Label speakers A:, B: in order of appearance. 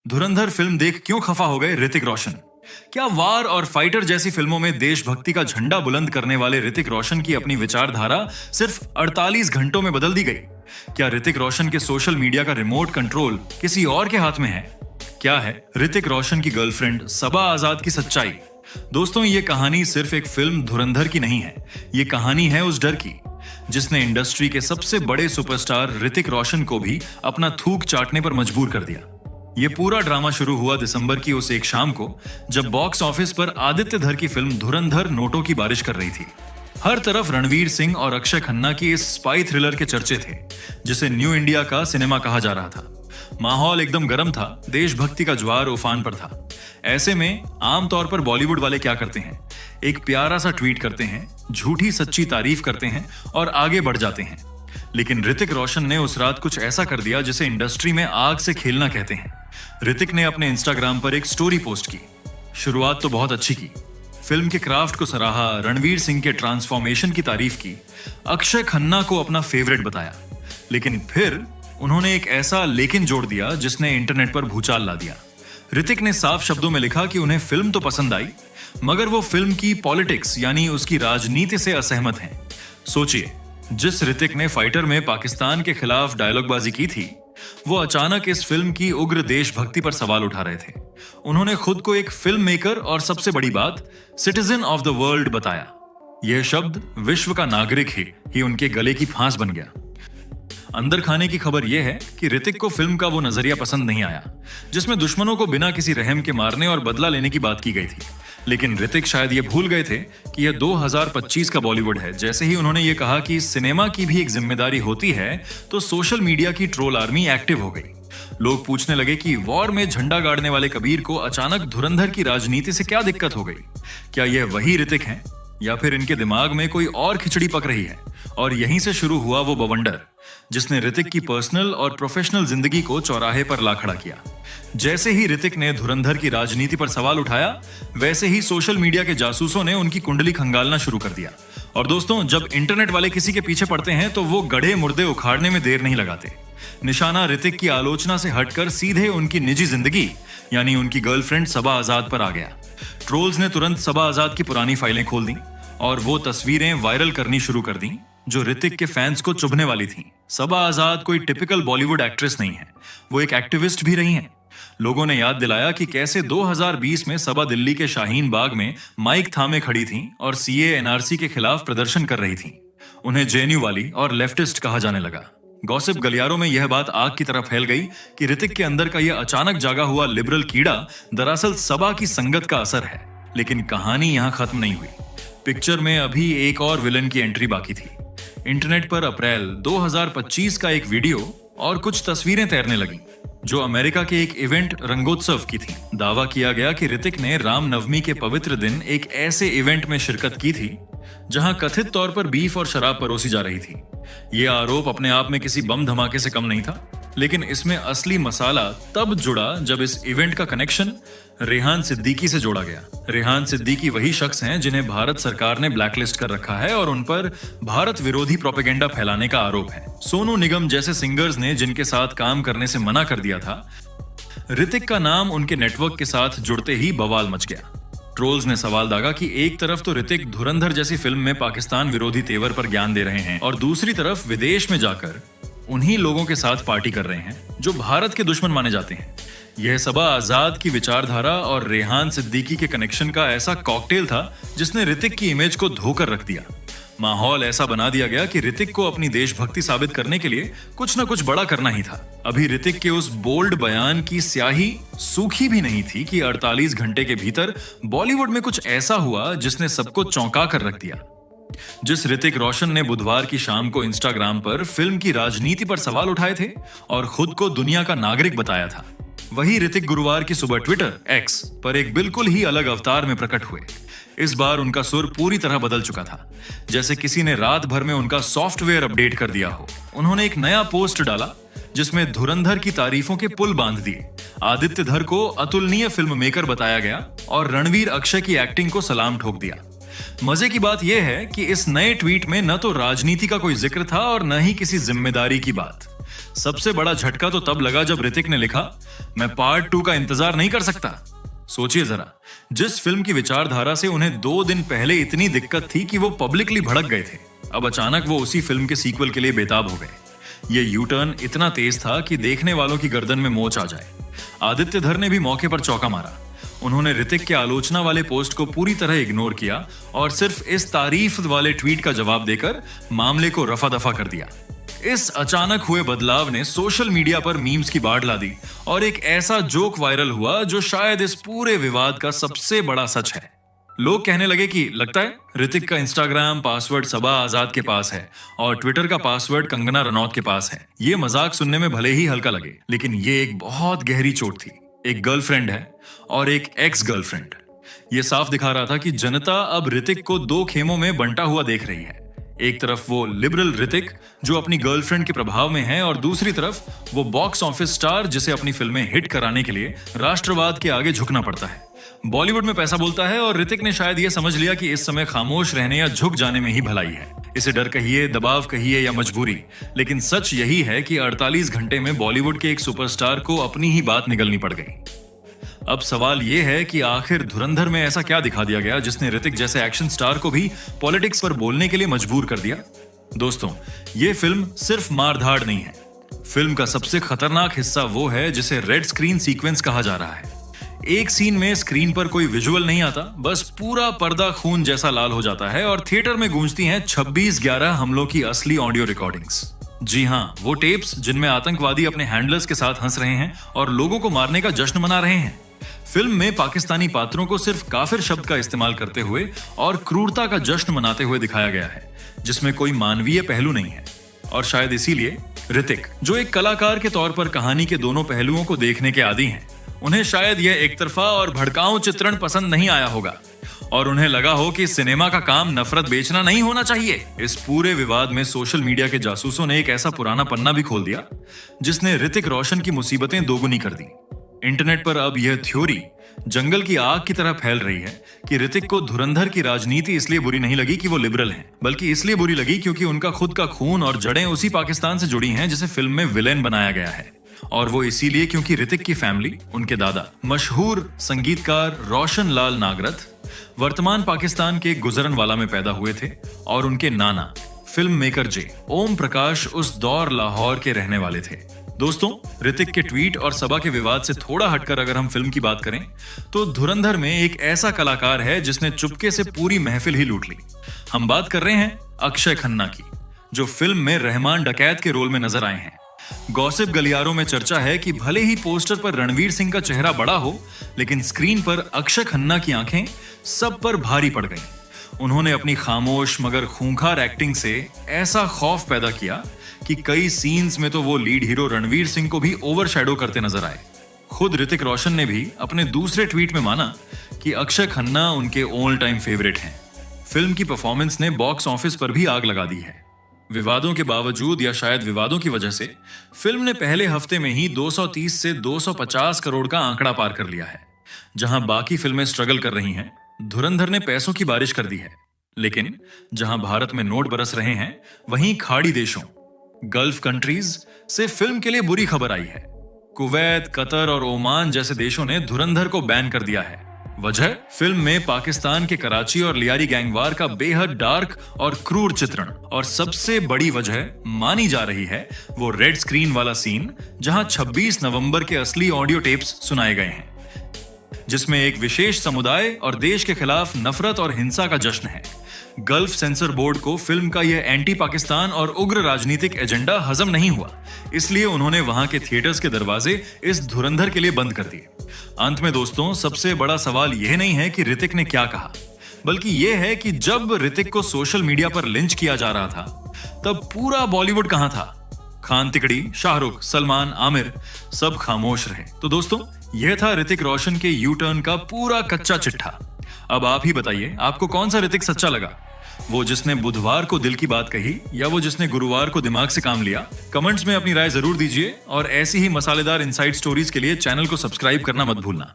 A: धुरंधर film देख क्यों खफा हो गए ऋतिक रोशन? क्या वार और फाइटर जैसी फिल्मों में देशभक्ति का झंडा बुलंद करने वाले ऋतिक रोशन की अपनी विचारधारा सिर्फ 48 घंटों में बदल दी गई? क्या ऋतिक रोशन के सोशल मीडिया का रिमोट कंट्रोल किसी और के हाथ में है? क्या है ऋतिक रोशन की गर्लफ्रेंड सबा आजाद की सच्चाई? दोस्तों, ये कहानी सिर्फ एक फिल्म धुरंधर की नहीं है। ये कहानी है उस डर की जिसने इंडस्ट्री के सबसे बड़े सुपरस्टार ऋतिक रोशन को भी अपना थूक चाटने पर मजबूर कर दिया। ये पूरा ड्रामा शुरू हुआ दिसंबर की उस एक शाम को, जब बॉक्स ऑफिस पर आदित्य धर की फिल्म धुरंधर नोटों की बारिश कर रही थी। हर तरफ रणवीर सिंह और अक्षय खन्ना की इस स्पाई थ्रिलर के चर्चे थे, जिसे न्यू इंडिया का सिनेमा कहा जा रहा था। माहौल एकदम गर्म था, देशभक्ति का ज्वार उफान पर था। ऐसे में आमतौर पर बॉलीवुड वाले क्या करते हैं? एक प्यारा सा ट्वीट करते हैं, झूठी सच्ची तारीफ करते हैं और आगे बढ़ जाते हैं। लेकिन ऋतिक रोशन ने उस रात कुछ ऐसा कर दिया जिसे इंडस्ट्री में आग से खेलना कहते हैं। ऋतिक ने अपने इंस्टाग्राम पर एक स्टोरी पोस्ट की। शुरुआत तो बहुत अच्छी की, फिल्म के क्राफ्ट को सराहा, रणवीर सिंह के ट्रांसफॉर्मेशन की तारीफ की, अक्षय खन्ना को अपना फेवरेट बताया। लेकिन फिर उन्होंने एक ऐसा लेकिन जोड़ दिया जिसने इंटरनेट पर भूचाल ला दिया। ऋतिक ने साफ शब्दों में लिखा कि उन्हें फिल्म तो पसंद आई, मगर वो फिल्म की पॉलिटिक्स यानी उसकी राजनीति से असहमत हैं। सोचिए, जिस ऋतिक ने फाइटर में पाकिस्तान के खिलाफ डायलॉगबाजी की थी, वो अचानक इस फिल्म की उग्र देशभक्ति पर सवाल उठा रहे थे। उन्होंने खुद को एक फिल्म मेकर और सबसे बड़ी बात सिटीजन ऑफ द वर्ल्ड बताया। यह शब्द विश्व का नागरिक ही उनके गले की फांस बन गया। अंदर खाने की खबर यह है कि ऋतिक को फिल्म का वो नजरिया पसंद नहीं आया जिसमें दुश्मनों को बिना किसी रहम के मारने और बदला लेने की बात की गई थी। लेकिन ऋतिक शायद ये भूल गए थे कि यह 2025 का बॉलीवुड है। जैसे ही उन्होंने ये कहा कि सिनेमा की भी एक जिम्मेदारी होती है, तो सोशल मीडिया की ट्रोल आर्मी एक्टिव हो गई। लोग पूछने लगे कि वॉर में झंडा गाड़ने वाले कबीर को अचानक धुरंधर की राजनीति से क्या दिक्कत हो गई? क्या यह वही ऋतिक हैं या फिर इनके दिमाग में कोई और खिचड़ी पक रही है? और यहीं से शुरू हुआ वो बवंडर जिसने ऋतिक की पर्सनल और प्रोफेशनल जिंदगी को चौराहे पर ला खड़ा किया। जैसे ही ऋतिक ने धुरंधर की राजनीति पर सवाल उठाया, वैसे ही सोशल मीडिया के जासूसों ने उनकी कुंडली खंगालना शुरू कर दिया। और दोस्तों, जब इंटरनेट वाले किसी के पीछे पड़ते हैं तो वो गढ़े मुर्दे उखाड़ने में देर नहीं लगाते। निशाना ऋतिक की आलोचना से हटकर सीधे उनकी निजी जिंदगी यानी उनकी गर्लफ्रेंड सबा आजाद पर आ गया। ट्रोल्स ने तुरंत सबा आजाद की पुरानी फाइलें खोल दी और वो तस्वीरें वायरल करनी शुरू कर दी जो ऋतिक के फैंस को चुभने वाली थीं। सबा आजाद कोई टिपिकल बॉलीवुड एक्ट्रेस नहीं है, वो एक एक्टिविस्ट भी रही हैं। लोगों ने याद दिलाया कि कैसे 2020 में सबा दिल्ली के शाहीन बाग में माइक थामे खड़ी थीं और सीए एनआरसी के खिलाफ प्रदर्शन कर रही थीं। उन्हें जेएनयू वाली और लेफ्टिस्ट कहा जाने लगा। गॉसिप गलियारों में यह बात आग की तरह फैल गई कि ऋतिक के अंदर का यह अचानक जागा हुआ लिबरल कीड़ा दरअसल सबा की संगत का असर है। लेकिन कहानी यहां खत्म नहीं हुई। पिक्चर में अभी एक और विलन की एंट्री बाकी थी। इंटरनेट पर अप्रैल 2025 का एक वीडियो और कुछ तस्वीरें तैरने लगी जो अमेरिका के एक इवेंट रंगोत्सव की थी। दावा किया गया कि ऋतिक ने रामनवमी के पवित्र दिन एक ऐसे इवेंट में शिरकत की थी जहां कथित तौर पर बीफ और शराब परोसी जा रही थी। यह आरोप अपने आप में किसी बम धमाके से कम नहीं था, लेकिन इसमें असली मसाला तब जुड़ा जब इस इवेंट का कनेक्शन रेहान सिद्दीकी से जोड़ा गया। रेहान सिद्दीकी वही शख्स हैं जिन्हें भारत सरकार ने ब्लैकलिस्ट कर रखा है और उन पर भारत विरोधी प्रोपेगेंडा फैलाने का आरोप है। सोनू निगम जैसे सिंगर्स ने जिनके साथ काम करने से मना कर दिया था, ऋतिक का नाम उनके नेटवर्क के साथ जुड़ते ही बवाल मच गया। ट्रोल्स ने सवाल दागा कि एक तरफ तो ऋतिक धुरंधर जैसी फिल्म में पाकिस्तान विरोधी तेवर पर ज्ञान दे रहे हैं और दूसरी तरफ विदेश में जाकर उन्हीं लोगों के साथ पार्टी कर रहे हैं जो भारत के दुश्मन माने जाते हैं। यह सबा आजाद की विचारधारा और रेहान सिद्दीकी के कनेक्शन का ऐसा कॉकटेल था जिसने ऋतिक की इमेज को धोकर रख दिया। माहौल ऐसा बना दिया गया कि ऋतिक को अपनी देशभक्ति साबित करने के लिए कुछ न कुछ बड़ा करना ही था। अभी ऋतिक के उस बोल्ड बयान की स्याही सूखी भी नहीं थी कि 48 घंटे के भीतर बॉलीवुड में कुछ ऐसा हुआ जिसने सबको चौंका कर रख दिया। जिस ऋतिक रोशन ने बुधवार की शाम को इंस्टाग्राम पर फिल्म की राजनीति पर सवाल उठाए थे और खुद को दुनिया का नागरिक बताया था, वही ऋतिक गुरुवार की सुबह ट्विटर एक्स पर एक बिल्कुल ही अलग अवतार में प्रकट हुए। इस बार उनका सुर पूरी तरह बदल चुका था, जैसे किसी ने रात भर में उनका सॉफ्टवेयर अपडेट कर दिया हो। उन्होंने एक नया पोस्ट डाला जिसमें धुरंधर की तारीफों के पुल बांध दिए, आदित्य धर को अतुलनीय फिल्म मेकर बताया गया और रणवीर अक्षय की एक्टिंग को सलाम ठोक दिया। मजे की बात यह है कि इस नए ट्वीट में न तो राजनीति का कोई जिक्र था और न ही किसी जिम्मेदारी की बात। सबसे बड़ा झटका तो तब लगा जब ऋतिक ने लिखा, मैं पार्ट 2 का इंतजार नहीं कर सकता। सोचिए जरा, जिस फिल्म की विचारधारा से उन्हें 2 दिन पहले इतनी दिक्कत थी कि वो पब्लिकली भड़क गए थे, अब अचानक वो उसी फिल्म के सीक्वल के लिए बेताब हो गए। ये यू टर्न इतना तेज था कि देखने वालों की गर्दन में मोच आ जाए। आदित्य धर ने भी मौके पर चौका मारा। उन्होंने ऋतिक के आलोचना वाले पोस्ट को पूरी तरह इग्नोर किया और सिर्फ इस तारीफ वाले ट्वीट का जवाब देकर मामले को रफा दफा कर दिया। इस अचानक हुए बदलाव ने सोशल मीडिया पर मीम्स की बाढ़ ला दी और एक ऐसा जोक वायरल हुआ जो शायद इस पूरे विवाद का सबसे बड़ा सच है। लोग कहने लगे कि लगता है ऋतिक का इंस्टाग्राम पासवर्ड सबा आजाद के पास है और ट्विटर का पासवर्ड कंगना रनौत के पास है। ये मजाक सुनने में भले ही हल्का लगे, लेकिन ये एक बहुत गहरी चोट थी। एक गर्लफ्रेंड है और एक एक्स गर्लफ्रेंड। ये साफ दिखा रहा था कि जनता अब ऋतिक को 2 खेमों में बंटा हुआ देख रही है। एक तरफ वो लिबरल ऋतिक जो अपनी गर्लफ्रेंड के प्रभाव में है और दूसरी तरफ वो बॉक्स ऑफिस स्टार जिसे अपनी फिल्में हिट कराने के लिए राष्ट्रवाद के आगे झुकना पड़ता है। बॉलीवुड में पैसा बोलता है और ऋतिक ने शायद ये समझ लिया कि इस समय खामोश रहने या झुक जाने में ही भलाई है। इसे डर कहिए, दबाव कहिए या मजबूरी, लेकिन सच यही है कि 48 घंटे में बॉलीवुड के एक सुपरस्टार को अपनी ही बात निगलनी पड़ गई। अब सवाल यह है कि आखिर धुरंधर में ऐसा क्या दिखा दिया गया जिसने ऋतिक जैसे एक्शन स्टार को भी पॉलिटिक्स पर बोलने के लिए मजबूर कर दिया। दोस्तों, यह फिल्म सिर्फ मारधाड़ नहीं है। फिल्म का सबसे खतरनाक हिस्सा वो है जिसे रेड स्क्रीन सीक्वेंस कहा जा रहा है। एक सीन में स्क्रीन पर कोई विजुअल नहीं आता, बस पूरा पर्दा खून जैसा लाल हो जाता है और थिएटर में गूंजती हैं 26/11 हमलों की असली ऑडियो रिकॉर्डिंग्स। जी हाँ, वो टेप्स जिनमें आतंकवादी अपने हैंडलर्स के साथ हंस रहे हैं और लोगों को मारने का जश्न मना रहे हैं। फिल्म में पाकिस्तानी पात्रों को सिर्फ काफिर शब्द का इस्तेमाल करते हुए और क्रूरता का जश्न मनाते हुए दिखाया गया है, जिसमें कोई मानवीय पहलू नहीं है। और शायद इसीलिए ऋतिक, जो एक कलाकार के तौर पर कहानी के दोनों पहलुओं को देखने के आदी हैं, उन्हें शायद यह एकतरफा और भड़काऊ चित्रण पसंद नहीं आया होगा और उन्हें लगा हो कि सिनेमा का काम नफरत बेचना नहीं होना चाहिए। इस पूरे विवाद में सोशल मीडिया के जासूसों ने एक ऐसा पुराना पन्ना भी खोल दिया जिसने ऋतिक रोशन की मुसीबतें दोगुनी कर दी। इंटरनेट पर अब यह थ्योरी जंगल की आग की तरह फैल रही है कि ऋतिक को धुरंधर की राजनीति इसलिए बुरी नहीं लगी कि वो लिबरल हैं, बल्कि इसलिए बुरी लगी क्योंकि उनका खुद का खून और जड़ें उसी पाकिस्तान से जुड़ी हैं जिसे फिल्म में विलेन बनाया गया है। और वो इसीलिए क्योंकि ऋतिक की फैमिली, उनके दादा मशहूर संगीतकार रोशन लाल नागरथ वर्तमान पाकिस्तान के गुजरनवाला में पैदा हुए थे और उनके नाना फिल्म मेकर जे ओम प्रकाश उस दौर लाहौर के रहने वाले थे। दोस्तों, ऋतिक के ट्वीट और सबा के विवाद से थोड़ा हटकर अगर हम फिल्म की बात करें तो धुरंधर में एक ऐसा कलाकार है जिसने चुपके से पूरी महफिल ही लूट ली। हम बात कर रहे हैं अक्षय खन्ना की, जो फिल्म में रहमान डकैत के रोल में नजर आए हैं। गॉसिप गलियारों में चर्चा है कि भले ही पोस्टर पर रणवीर सिंह का चेहरा बड़ा हो, लेकिन स्क्रीन पर अक्षय खन्ना की आंखें सब पर भारी पड़ गईं। उन्होंने अपनी खामोश मगर खूंखार एक्टिंग से ऐसा खौफ पैदा किया कि कई सीन्स में तो वो लीड हीरो रणवीर सिंह को भी ओवरशैडो करते नजर आए। खुद ऋतिक रोशन ने भी अपने दूसरे ट्वीट में माना कि अक्षय खन्ना उनके ऑल टाइम फेवरेट हैं। फिल्म की परफॉर्मेंस ने बॉक्स ऑफिस पर भी आग लगा दी है। विवादों के बावजूद या शायद विवादों की वजह से फिल्म ने पहले हफ्ते में ही 230 से 250 करोड़ का आंकड़ा पार कर लिया है। जहां बाकी फिल्में स्ट्रगल कर रही हैं, धुरंधर ने पैसों की बारिश कर दी है। लेकिन जहां भारत में नोट बरस रहे हैं, वहीं खाड़ी देशों, गल्फ कंट्रीज से फिल्म के लिए बुरी खबर आई है। कुवैत, कतर और ओमान जैसे देशों ने धुरंधर को बैन कर दिया है। वजह, फिल्म में पाकिस्तान के कराची और लियारी गैंगवार का बेहद डार्क और क्रूर चित्रण, और सबसे बड़ी वजह मानी जा रही है वो रेड स्क्रीन वाला सीन जहां 26 नवंबर के असली ऑडियो टेप्स सुनाए गए हैं, जिसमें एक विशेष समुदाय और देश के खिलाफ नफरत और हिंसा का जश्न है। गल्फ सेंसर बोर्ड को फिल्म का यह एंटी पाकिस्तान और उग्र राजनीतिक एजेंडा हजम नहीं हुआ, इसलिए उन्होंने वहां के थिएटर्स के दरवाजे इस धुरंधर के लिए बंद कर दिए। अंत में दोस्तों, सबसे बड़ा सवाल यह नहीं है कि ऋतिक ने क्या कहा, बल्कि यह है कि जब ऋतिक को सोशल मीडिया पर लिंच किया जा रहा था, तब पूरा बॉलीवुड कहां था? खान तिकड़ी, शाहरुख, सलमान, आमिर सब खामोश रहे। तो दोस्तों, यह था ऋतिक रोशन के यू टर्न का पूरा कच्चा चिट्ठा। अब आप ही बताइए, आपको कौन सा ऋतिक सच्चा लगा? वो जिसने बुधवार को दिल की बात कही या वो जिसने गुरुवार को दिमाग से काम लिया? कमेंट्स में अपनी राय जरूर दीजिए और ऐसी ही मसालेदार इनसाइड स्टोरीज के लिए चैनल को सब्सक्राइब करना मत भूलना।